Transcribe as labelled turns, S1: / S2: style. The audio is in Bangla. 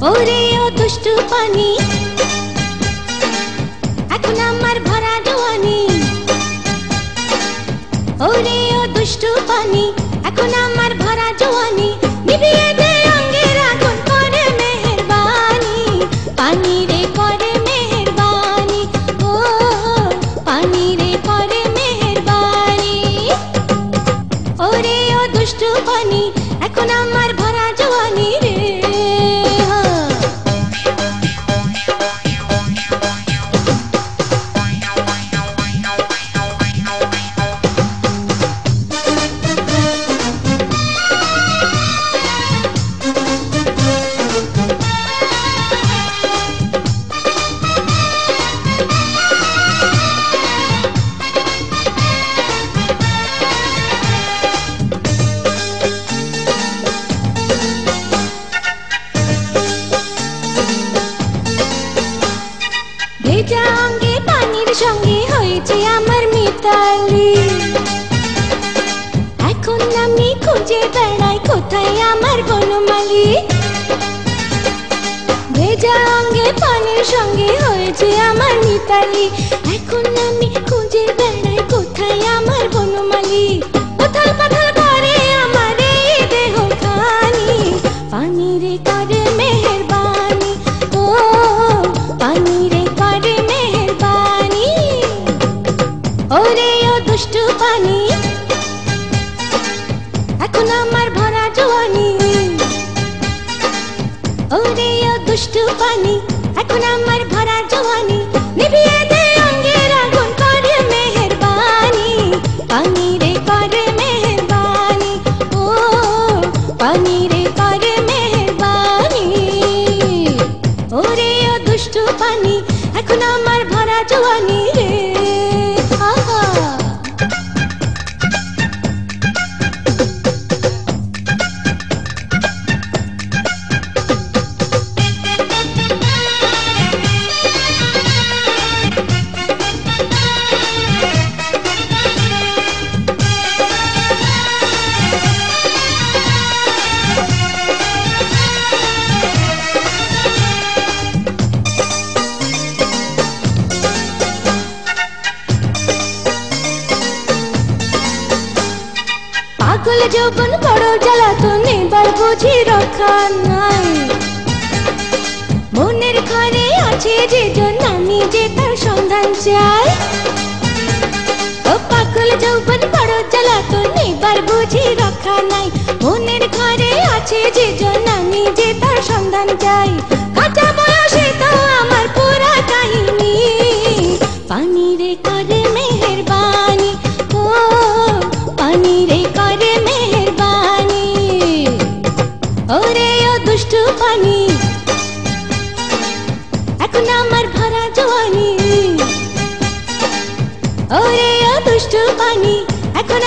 S1: ওরে ও দুষ্টু পানি এখন আমার ভরা জওয়ানি ওরে ও দুষ্টু পানি এখন আমার ভরা জওয়ানি নিভিয়ে দে অঙ্গের আগুন করে মেহেরবানি পানি রে করে মেহেরবানি ও পানি রে করে মেহেরবানি ওরে ও দুষ্টু পানি এখন আমার ভরা জওয়ানি রে ভেজা অঙ্গে পানির সঙ্গে হয়েছে আমার মিতালি এখন আমি খুঁজে বেড়াই কোথায় আমার বনমালী ভেজা অঙ্গে পানির সঙ্গে হয়েছে আমার মিতালি এখন আমি খুঁজে বেড়াই কোথায় আমার বনমালী উথাল পাথাল করে আমার এই দেহ খানি পানি রে করে মেহেরবানি ও পানি রে করে মেহেরবানি ওরে ও দুষ্টু পানি এখন আমার ভরা জওয়ানি ওরে ও দুষ্টু পানি এখন আমার ভরা জওয়ানি নিভিয়ে দে অঙ্গের আগুন করে মেহেরবানি পানি রে করে মেহেরবানি ও পানি রে করে মেহেরবানি ওরে ও দুষ্টু পানি এখন আমার ভরা জওয়ানি রে আহা পাগল যৌবন বড় জ্বালাতন এবার বুঝি রক্ষা নাই মনের ঘরে আছে যে জন আমি যে তার সন্ধান চাই ও পাগল যৌবন বড় জ্বালাতন এবার বুঝি রক্ষা নাই মনের ঘরে আছে যে জন আমি যে তার সন্ধান চাই কাঁচা বয়সে তো আমার পুরা কাহিনী পানি রে করে মেহেরবানি ও পানি রে করে মেহেরবানি ওরে ও দুষ্টু পানি এখন আমার ভরা জওয়ানি ওরে ও দুষ্টু পানি এখন